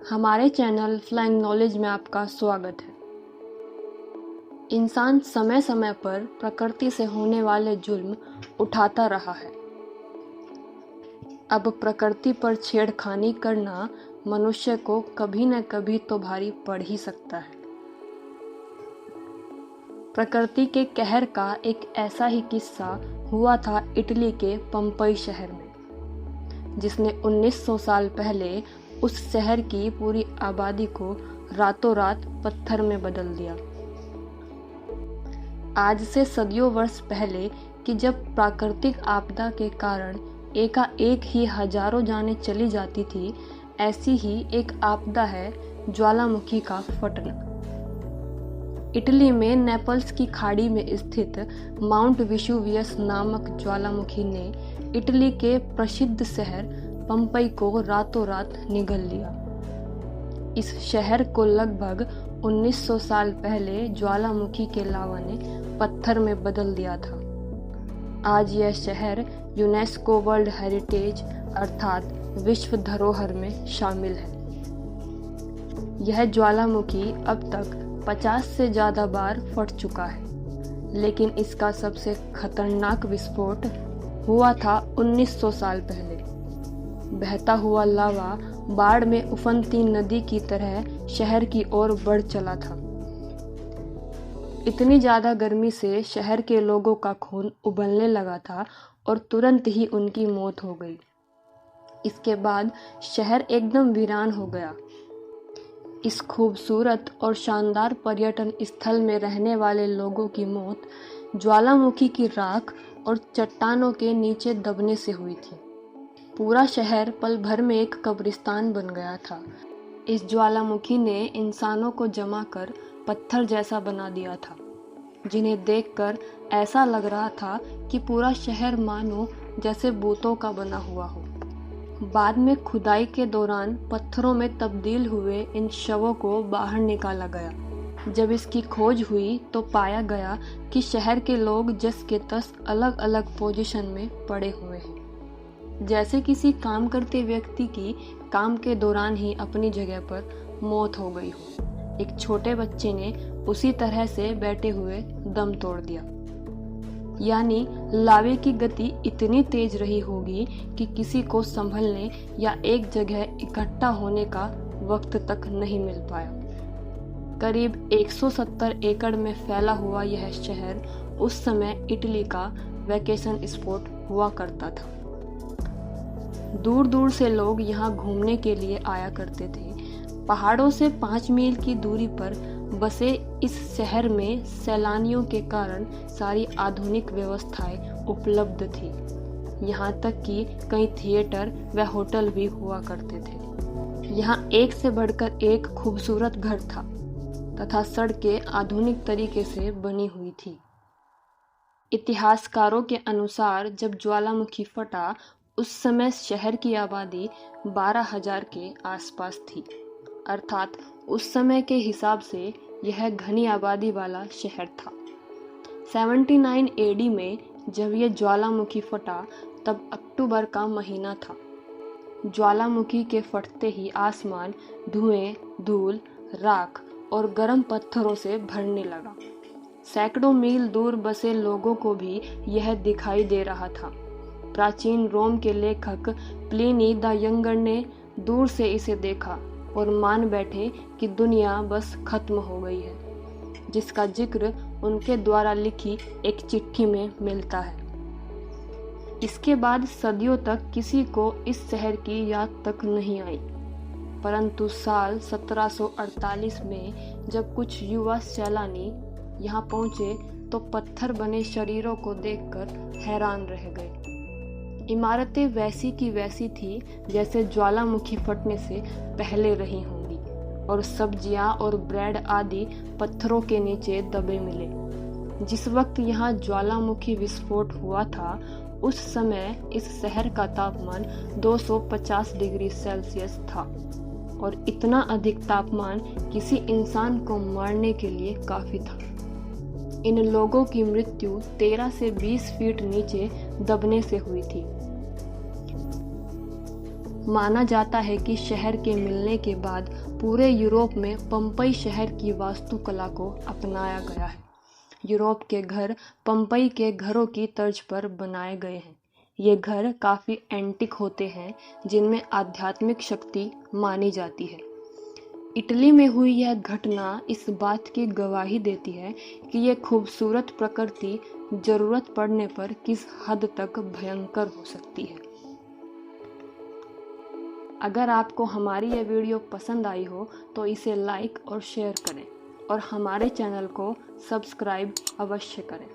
हमारे channel flying knowledge में आपका स्वागत है। इंसान समय समय पर प्रकृति से होने वाले जुल्म उठाता रहा है। अब प्रकृति पर छेड़खानी करना मनुष्य को कभी न कभी तो भारी पड़ ही सकता है। प्रकृति के कहर का एक ऐसा ही किस्सा हुआ था इटली के पंपई शहर में, जिसने 1900 साल पहले उस शहर की पूरी आबादी को रातों रात पत्थर में बदल दिया। आज से सदियों वर्ष पहले कि जब प्राकृतिक आपदा के कारण एकाएक ही हजारों जानें चली जाती थी, ऐसी ही एक आपदा है ज्वालामुखी का फटना। इटली में नेपल्स की खाड़ी में स्थित माउंट विसुवियस नामक ज्वालामुखी ने इटली के प्रसिद्ध शहर पंपई को रातों रात निगल लिया। इस शहर को लगभग 1900 साल पहले ज्वालामुखी के लावा ने पत्थर में बदल दिया था। आज यह शहर यूनेस्को वर्ल्ड हेरिटेज अर्थात विश्व धरोहर में शामिल है। यह ज्वालामुखी अब तक 50 से ज़्यादा बार फट चुका है, लेकिन इसका सबसे खतरनाक विस्फोट हुआ था 1900 साल पहले। बहता हुआ लावा बाढ़ में उफनती नदी की तरह शहर की ओर बढ़ चला था। इतनी ज्यादा गर्मी से शहर के लोगों का खून उबलने लगा था और तुरंत ही उनकी मौत हो गई। इसके बाद शहर एकदम वीरान हो गया। इस खूबसूरत और शानदार पर्यटन स्थल में रहने वाले लोगों की मौत ज्वालामुखी की राख और चट्टानों के नीचे दबने से हुई थी। पूरा शहर पल भर में एक कब्रिस्तान बन गया था। इस ज्वालामुखी ने इंसानों को जमा कर पत्थर जैसा बना दिया था, जिन्हें देखकर ऐसा लग रहा था कि पूरा शहर मानो जैसे बूतों का बना हुआ हो। बाद में खुदाई के दौरान पत्थरों में तब्दील हुए इन शवों को बाहर निकाला गया। जब इसकी खोज हुई तो पाया गया कि शहर के लोग जस के तस अलग अलग पोजीशन में पड़े हुए हैं, जैसे किसी काम करते व्यक्ति की काम के दौरान ही अपनी जगह पर मौत हो गई हो। एक छोटे बच्चे ने उसी तरह से बैठे हुए दम तोड़ दिया। यानी लावे की गति इतनी तेज रही होगी कि किसी को संभलने या एक जगह इकट्ठा होने का वक्त तक नहीं मिल पाया। करीब 170 एकड़ में फैला हुआ यह शहर उस समय इटली का वैकेशन स्पॉट हुआ करता था। दूर दूर से लोग यहाँ घूमने के लिए आया करते थे। पहाड़ों से 5 मील की दूरी पर बसे इस शहर में सैलानियों के कारण सारी आधुनिक व्यवस्थाएं उपलब्ध थी। यहाँ तक कि कई थिएटर व होटल भी हुआ करते थे। यहाँ एक से बढ़कर एक खूबसूरत घर था तथा सड़कें आधुनिक तरीके से बनी हुई थी। इतिहासकारों के अनुसार जब ज्वालामुखी फटा उस समय शहर की आबादी 12,000 के आसपास थी, अर्थात उस समय के हिसाब से यह घनी आबादी वाला शहर था। 79 एडी में जब यह ज्वालामुखी फटा तब अक्टूबर का महीना था। ज्वालामुखी के फटते ही आसमान धुएं, धूल, राख और गर्म पत्थरों से भरने लगा। सैकड़ों मील दूर बसे लोगों को भी यह दिखाई दे रहा था। प्राचीन रोम के लेखक प्लिनी द यंगर ने दूर से इसे देखा और मान बैठे कि दुनिया बस खत्म हो गई है, जिसका जिक्र उनके द्वारा लिखी एक चिट्ठी में मिलता है। इसके बाद सदियों तक किसी को इस शहर की याद तक नहीं आई, परंतु साल 1748 में जब कुछ युवा सैलानी यहाँ पहुंचे तो पत्थर बने शरीरों को देखकर हैरान रह गए। इमारतें वैसी की वैसी थी जैसे ज्वालामुखी फटने से पहले रही होंगी, और सब्जियां और ब्रेड आदि पत्थरों के नीचे दबे मिले। जिस वक्त यहाँ ज्वालामुखी विस्फोट हुआ था उस समय इस शहर का तापमान 250 डिग्री सेल्सियस था, और इतना अधिक तापमान किसी इंसान को मारने के लिए काफी था। इन लोगों की मृत्यु 13 से 20 फीट नीचे दबने से हुई थी। माना जाता है कि शहर के मिलने के बाद पूरे यूरोप में पंपई शहर की वास्तुकला को अपनाया गया है। यूरोप के घर पंपई के घरों की तर्ज पर बनाए गए हैं। ये घर काफ़ी एंटिक होते हैं, जिनमें आध्यात्मिक शक्ति मानी जाती है। इटली में हुई यह घटना इस बात की गवाही देती है कि यह खूबसूरत प्रकृति जरूरत पड़ने पर किस हद तक भयंकर हो सकती है। अगर आपको हमारी यह वीडियो पसंद आई हो तो इसे लाइक और शेयर करें और हमारे चैनल को सब्सक्राइब अवश्य करें।